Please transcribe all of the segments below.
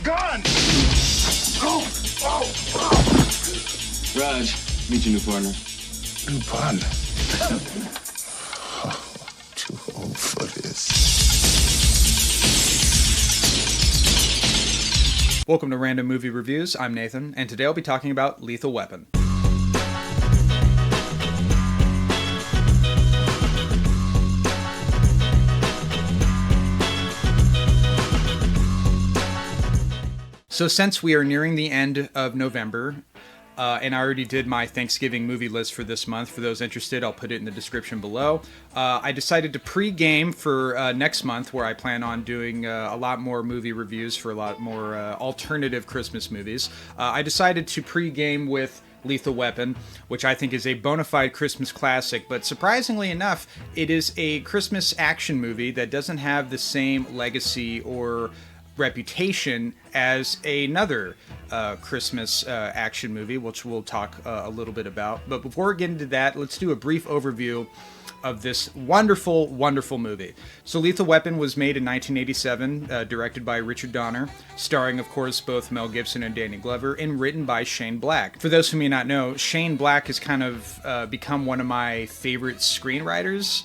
gun! Raj, meet your new partner. New partner? Oh, too old for this. Welcome to Random Movie Reviews. I'm Nathan, and today I'll be talking about Lethal Weapon. So since we are nearing the end of November, and I already did my Thanksgiving movie list for this month. For those interested, I'll put it in the description below. I decided to pre-game for next month, where I plan on doing a lot more movie reviews for a lot more alternative Christmas movies. I decided to pre-game with Lethal Weapon, which I think is a bona fide Christmas classic, but surprisingly enough, it is a Christmas action movie that doesn't have the same legacy or reputation as another Christmas action movie, which we'll talk a little bit about. But before we get into that, let's do a brief overview of this wonderful, wonderful movie. So Lethal Weapon was made in 1987, directed by Richard Donner, starring, of course, both Mel Gibson and Danny Glover, and written by Shane Black. For those who may not know, Shane Black has kind of become one of my favorite screenwriters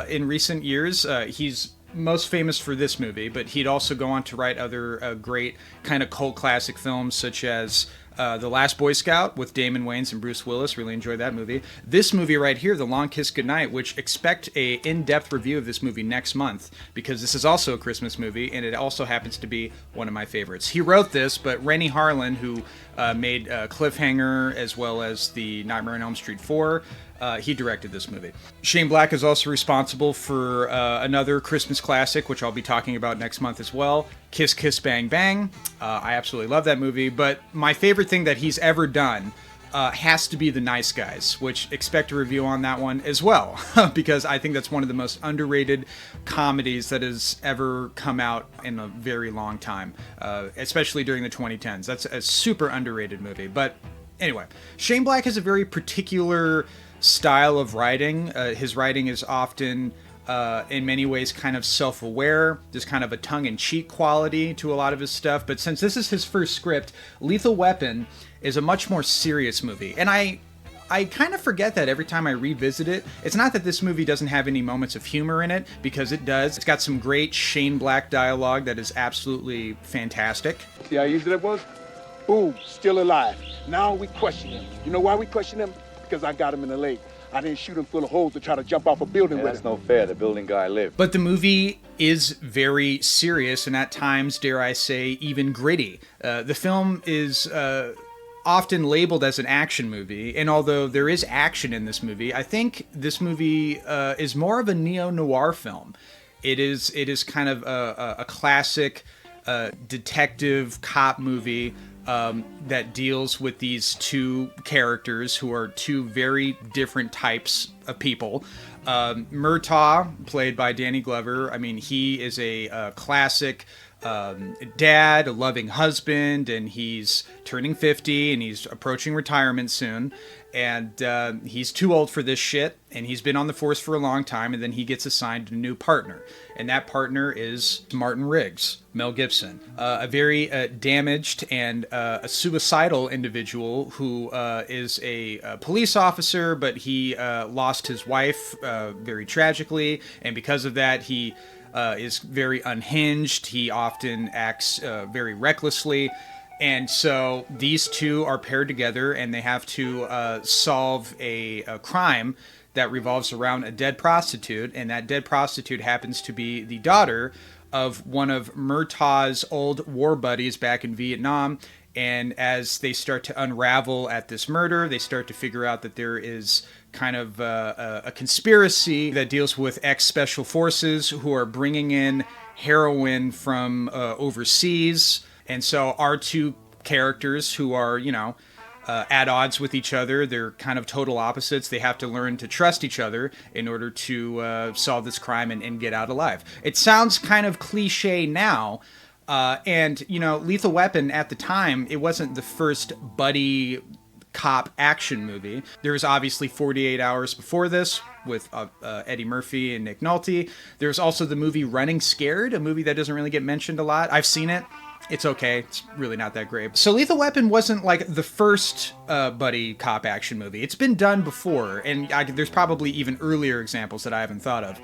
in recent years. He's most famous for this movie, but he'd also go on to write other great kind of cult classic films, such as The Last Boy Scout with Damon Wayans and Bruce Willis. Really enjoyed that movie. This movie right here, The Long Kiss Goodnight, which expect a in-depth review of this movie next month, because this is also a Christmas movie, and it also happens to be one of my favorites. He wrote this, but Rennie Harlan, who made Cliffhanger as well as the Nightmare on Elm Street 4, he directed this movie. Shane Black is also responsible for another Christmas classic, which I'll be talking about next month as well, Kiss Kiss Bang Bang. I absolutely love that movie, but my favorite thing that he's ever done has to be The Nice Guys, which expect a review on that one as well, because I think that's one of the most underrated comedies that has ever come out in a very long time, especially during the 2010s. That's a super underrated movie. But anyway, Shane Black has a very particular style of writing. His writing is often, in many ways, kind of self-aware. There's kind of a tongue-in-cheek quality to a lot of his stuff. But since this is his first script, Lethal Weapon is a much more serious movie. And I kind of forget that every time I revisit it. It's not that this movie doesn't have any moments of humor in it, because it does. It's got some great Shane Black dialogue that is absolutely fantastic. See how easy that was? Boom, still alive. Now we question him. You know why we question him? Because I got him in the leg. I didn't shoot him full of holes to try to jump off a building with him. That's no fair. The building guy lived. But the movie is very serious, and at times, dare I say, even gritty. The film is often labeled as an action movie, and although there is action in this movie, I think this movie is more of a neo-noir film. It is kind of a classic detective cop movie that deals with these two characters who are two very different types of people. Murtaugh, played by Danny Glover, I mean, he is a classic dad, a loving husband, and he's turning 50, and he's approaching retirement soon. And he's too old for this shit, and he's been on the force for a long time, and then he gets assigned a new partner. And that partner is Martin Riggs, Mel Gibson, a very damaged and a suicidal individual who is a police officer, but he lost his wife very tragically, and because of that, he is very unhinged. He often acts very recklessly. And so these two are paired together, and they have to solve a crime that revolves around a dead prostitute, and that dead prostitute happens to be the daughter of one of Murtaugh's old war buddies back in Vietnam. And as they start to unravel at this murder, they start to figure out that there is kind of a conspiracy that deals with ex-special forces who are bringing in heroin from overseas. And so our two characters, who are, you know, at odds with each other, they're kind of total opposites. They have to learn to trust each other in order to solve this crime and get out alive. It sounds kind of cliche now. And, you know, Lethal Weapon at the time, it wasn't the first buddy cop action movie. There was obviously 48 Hours before this with Eddie Murphy and Nick Nolte. There's also the movie Running Scared, a movie that doesn't really get mentioned a lot. I've seen it. It's okay. It's really not that great. So Lethal Weapon wasn't like the first buddy cop action movie. It's been done before, and there's probably even earlier examples that I haven't thought of.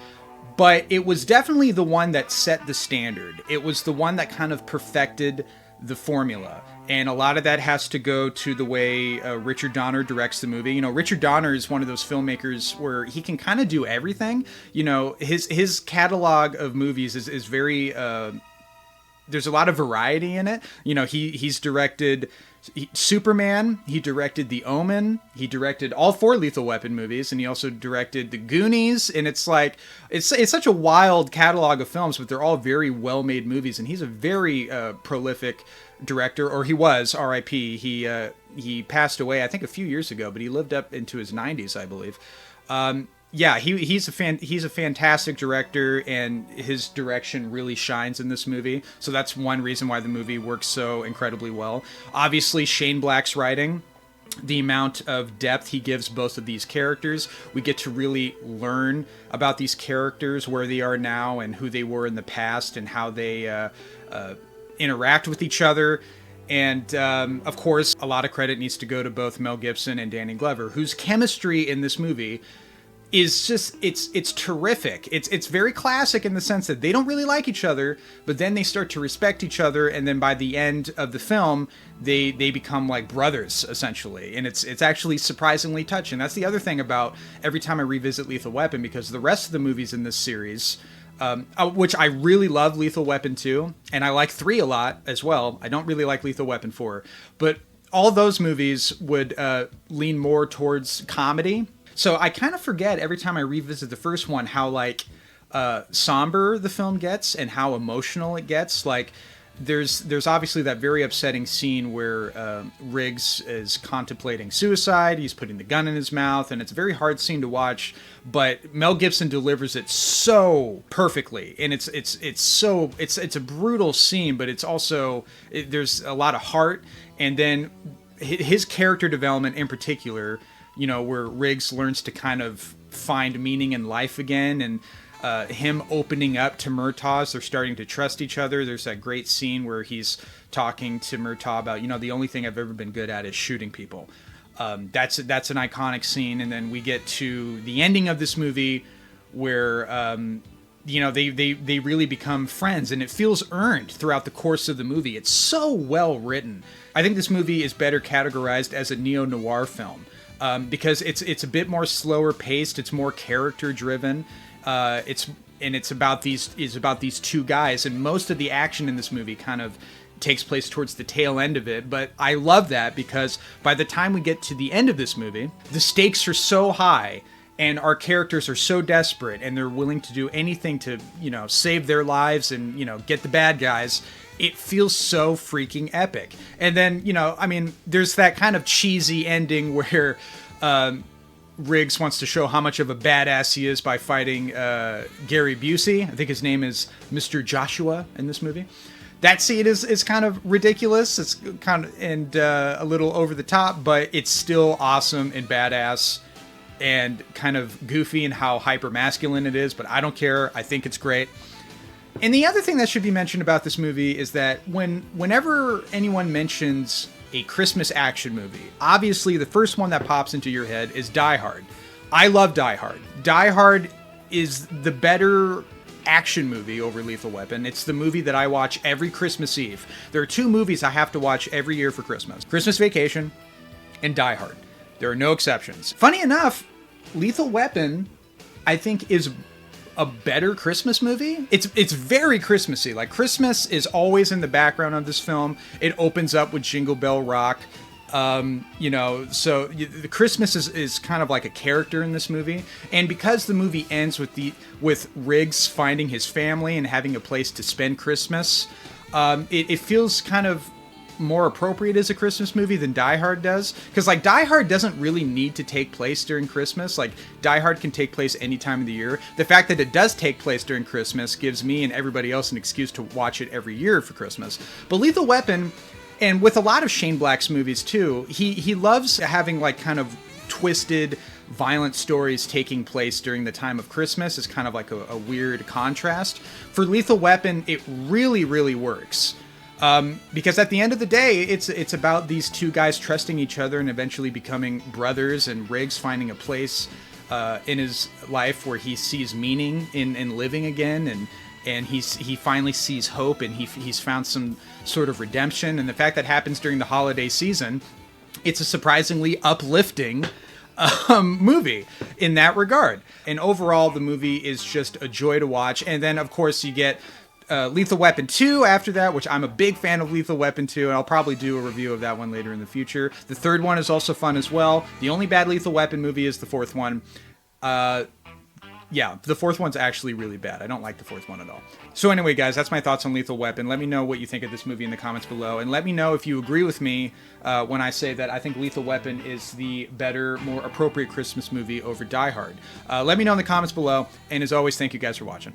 But it was definitely the one that set the standard. It was the one that kind of perfected the formula. And a lot of that has to go to the way Richard Donner directs the movie. You know, Richard Donner is one of those filmmakers where he can kind of do everything. You know, his catalog of movies is very... there's a lot of variety in it. You know, he's directed Superman, he directed The Omen, he directed all 4 Lethal Weapon movies, and he also directed The Goonies. And it's like, it's such a wild catalog of films, but they're all very well-made movies. And he's a very prolific director, or he was, R.I.P. He passed away, I think, a few years ago, but he lived up into his 90s, I believe. Yeah, he's a fantastic director, and his direction really shines in this movie. So that's one reason why the movie works so incredibly well. Obviously, Shane Black's writing, the amount of depth he gives both of these characters. We get to really learn about these characters, where they are now and who they were in the past, and how they interact with each other. And, of course, a lot of credit needs to go to both Mel Gibson and Danny Glover, whose chemistry in this movie is just, it's terrific. It's very classic in the sense that they don't really like each other, but then they start to respect each other, and then by the end of the film, they become like brothers, essentially. And it's actually surprisingly touching. That's the other thing about every time I revisit Lethal Weapon, because the rest of the movies in this series, which I really love Lethal Weapon 2, and I like 3 a lot as well. I don't really like Lethal Weapon 4, but all those movies would lean more towards comedy. So I kind of forget every time I revisit the first one how like somber the film gets and how emotional it gets. Like there's obviously that very upsetting scene where Riggs is contemplating suicide. He's putting the gun in his mouth, and it's a very hard scene to watch. But Mel Gibson delivers it so perfectly, and it's a brutal scene, but it's also there's a lot of heart, and then his character development in particular. You know, where Riggs learns to kind of find meaning in life again, and him opening up to Murtaugh as they're starting to trust each other. There's that great scene where he's talking to Murtaugh about, you know, the only thing I've ever been good at is shooting people. That's an iconic scene. And then we get to the ending of this movie where, you know, they really become friends, and it feels earned throughout the course of the movie. It's so well written. I think this movie is better categorized as a neo-noir film. Because it's a bit more slower paced, it's more character driven. It's about these 2 guys, and most of the action in this movie kind of takes place towards the tail end of it. But I love that, because by the time we get to the end of this movie, the stakes are so high, and our characters are so desperate, and they're willing to do anything to, you know, save their lives and, you know, get the bad guys. It feels so freaking epic. And then, you know, I mean, there's that kind of cheesy ending where Riggs wants to show how much of a badass he is by fighting Gary Busey. I think his name is Mr. Joshua in this movie. That scene is kind of ridiculous. It's kind of and a little over the top, but it's still awesome and badass and kind of goofy in how hyper masculine it is. But I don't care. I think it's great. And the other thing that should be mentioned about this movie is that whenever anyone mentions a Christmas action movie, obviously the first one that pops into your head is Die Hard. I love Die Hard. Die Hard is the better action movie over Lethal Weapon. It's the movie that I watch every Christmas Eve. There are 2 movies I have to watch every year for Christmas: Christmas Vacation and Die Hard. There are no exceptions. Funny enough, Lethal Weapon, I think, is a better Christmas movie. It's very Christmassy. Like, Christmas is always in the background of this film. It opens up with Jingle Bell Rock. You know, so the Christmas is kind of like a character in this movie. And because the movie ends with Riggs finding his family and having a place to spend Christmas, it feels kind of more appropriate as a Christmas movie than Die Hard does. Because, like, Die Hard doesn't really need to take place during Christmas. Like, Die Hard can take place any time of the year. The fact that it does take place during Christmas gives me and everybody else an excuse to watch it every year for Christmas. But Lethal Weapon, and with a lot of Shane Black's movies too, he loves having, like, kind of twisted, violent stories taking place during the time of Christmas. Is kind of like a weird contrast. For Lethal Weapon, it really, really works. Because at the end of the day, it's about these two guys trusting each other and eventually becoming brothers, and Riggs finding a place in his life where he sees meaning in living again, and he finally sees hope, and he's found some sort of redemption. And the fact that happens during the holiday season, it's a surprisingly uplifting movie in that regard. And overall, the movie is just a joy to watch. And then, of course, you get Lethal Weapon 2 after that, which I'm a big fan of Lethal Weapon 2, and I'll probably do a review of that one later in the future. The third one is also fun as well. The only bad Lethal Weapon movie is the fourth one. Yeah, the fourth one's actually really bad. I don't like the fourth one at all. So anyway, guys, that's my thoughts on Lethal Weapon. Let me know what you think of this movie in the comments below. And let me know if you agree with me when I say that I think Lethal Weapon is the better, more appropriate Christmas movie over Die Hard. Let me know in the comments below. And as always, thank you guys for watching.